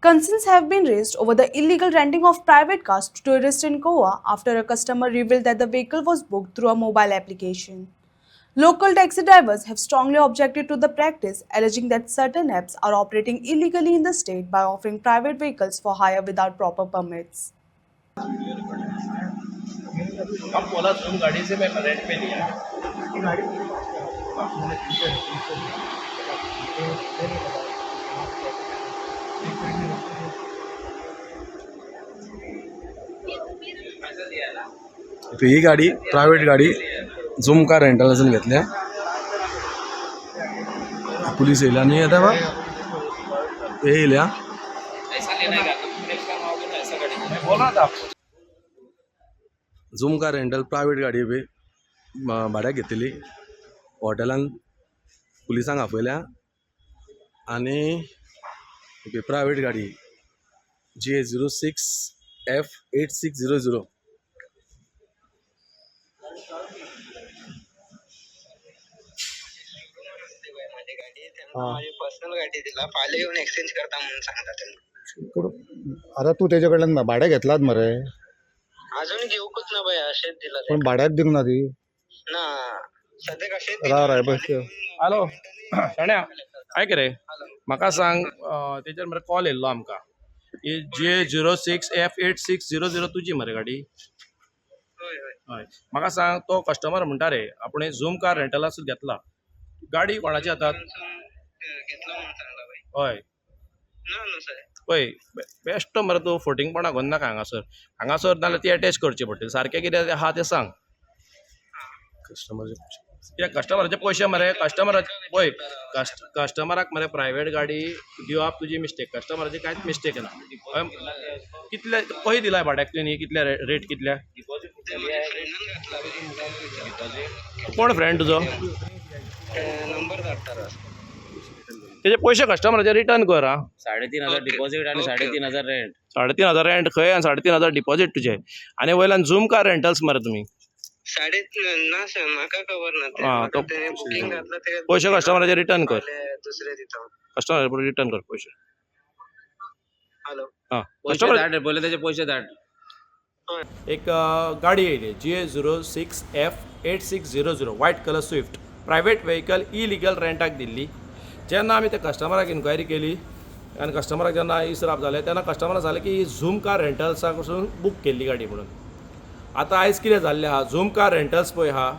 Concerns have been raised over the illegal renting of private cars to tourists in Goa after a customer revealed that the vehicle was booked through a mobile application. Local taxi drivers have strongly objected to the practice, alleging that certain apps are operating illegally in the state by offering private vehicles for hire without proper permits. हम बोला तुम गाड़ी से मैं rent पे लिया। ही गाडी private गाडी zoom car रेंटलासून घेतल्या. Police येयला न्ही आता बा हे येयल्या. बोला था झूम कार रेंटल प्रायव्हेट गाडी बी भाड्याक घेतलेली. हॉटेलान पुलिसांक आपयल्या आनी प्रायव्हेट गाडी GA06F8600 माझी पर्सनल गाडी दिला फाल्यां येऊन एक्सचेंज करता म्हणून सांगता त्यांना. आता तू त्याच्याकडून भाड्या घेतलात मरे, अजून घेऊकच ना बाई, असेच दिला पण भाड्यात दिक ना ती ना सध्या कसे राय बस. हॅलो शाण्या ऐक रे, म्हाका सांग तेजेर मरे कॉल येयल्लो आमकां. ही GA06F8600 तुजी मरे गाडी. हय म्हाका सांग, तो कस्टमर म्हणटा रे आपण झूम कार रेंटलासून घेतला. गाडी कोणाची हातात? घेतला म्हणून सांगला बाई. हय ना नो सर पळय बेश्टो मरे तूं फोटिंगपणां करनाका हांगासर नाल्यार ती अटॅच करची पडटली. सारकें कितें आहा तें सांग. कस्टमर कस्टमराचे पयशे मरे, कस्टमराचे पळय कस्टमराक मरे प्रायव्हेट गाडी दिवप तुजी मिस्टेक, कस्टमराची कांयच मिस्टेक ना. कितले पयलीं दिलाय भाड्याक तुवें? कितल्या रेट कितल्या? कोण फ्रेंड तुजो? नंबर धाडटा. तेजे पयशे कस्टमराचे रिटर्न कर. 3,500 डिपॉझिट आणि 3,500 रेंट. 3,500 रेंट खंय आनी 3,500 डिपॉझिट तुजे. आनी वयल्यान झूम कार रेंटल्स मरे तुमी. ना सर म्हाका खबर ना ते. हा, तो म्हाका ते बुकिंग घातला ते पयशे कस्टमराचे रिटर्न कर. दुसरे दिता. कस्टमर रिटर्न कर पयशे. हॅलो हां पैसे कस्टमर धाड रे, पहिले त्याचे पैसे धाड. एक गाडी येयली GA06F8600 white colour swift private vehicle illegal रेंटाक दिल्ली. जेन्ना आमी त्या कस्टमराक इन्क्वायरी केली आनी कस्टमराक जेन्ना इसराब जालें तेन्ना कस्टमराक सांगलें की ही झूम कार रेंटल्सा कडसून बूक केल्ली गाडी म्हणून. आतां आयज कितें जाल्लें आहा, झूम कार रेंटल्स पळय आहा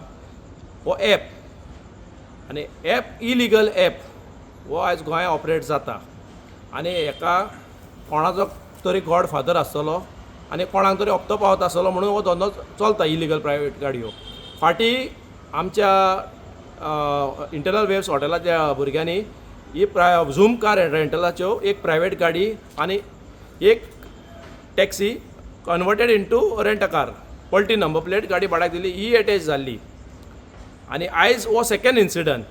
हो ॲप, आनी ॲप इलिगल ॲप हो आयज गोंयांत ऑपरेट जाता. आनी हेका कोणाचो तरी गॉडफादर आसतलो आनी कोणाक तरी हप्तो पावत आसतलो म्हणून हो धंदो चलता इलिगल प्रायव्हेट गाडयो. फाटीं आमच्या इंटरनल वेव्स हॉटेलाच्या भुरग्यांनी ही झूम कार रेंटलाच्यो एक प्रायव्हेट गाडी आनी एक taxi converted into rent a car, पलटी नंबर प्लेट गाडी भाड्याक दिली, ही अटॅच जाल्ली. आनी आयज हो सेकंड इन्सिडंट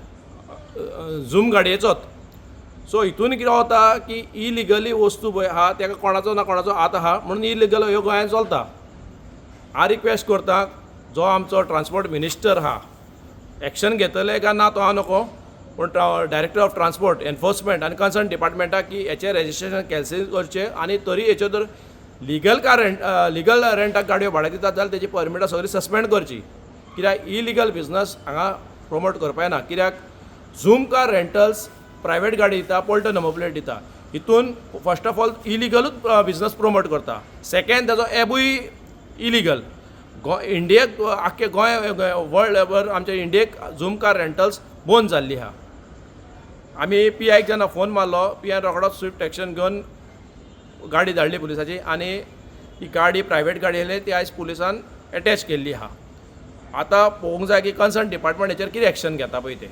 झूम गाडयेचोच. सो हितून कितें जाता की इलिगली वस्तू पळय आहा ताका कोणाचो ना कोणाचो हात आहा म्हणून इलिगल ह्यो गोंयांत चलता. हांव रिक्वेस्ट करता जो आमचो ट्रान्सपोर्ट मिनिस्टर आहा, एक्शन घेतले काय ना तो हांव नको, पूण डायरेक्टर ऑफ ट्रान्सपोर्ट एनफोर्समेंट आनी कन्सर्न डिपार्टमेंटाक की हेचें रेजिस्ट्रेशन कॅन्सील करचें आनी तरी हेच्यो जर लिगल रेंटाक गाडयो भाड्याक दितात जाल्यार तेजी परमिटां सगळी सस्पेंड करची. कित्याक इलिगल बिजनस हांगा प्रमोट करपा येना. कित्याक झूम कार रेंटल्स प्रायव्हेट गाडी दिता, पलटो नंबर प्लेट दिता, हितून फर्स्ट ऑफ ऑल इलिगलूच बिजनस प्रमोट करता. सेकंड ताजो ॲपूय इलिगल. इंडियेक आख्खे गोंय वर्ल्ड लेवल आमच्या इंडियेक झूम कार रेंटल्स बंद जाल्ली आहा. आमी PIक जेन्ना फोन मारलो, PIन रोखडोच स्विफ्ट एक्शन घेवन गाडी धाडली पुलिसाची आनी ही गाडी प्रायव्हेट गाडी आयली ती आयज पुलिसान अटॅच केल्ली आहा. आतां पळोवंक जाय की कन्सर्न डिपार्टमेंट हेचेर कितें एक्शन घेता पळय ते.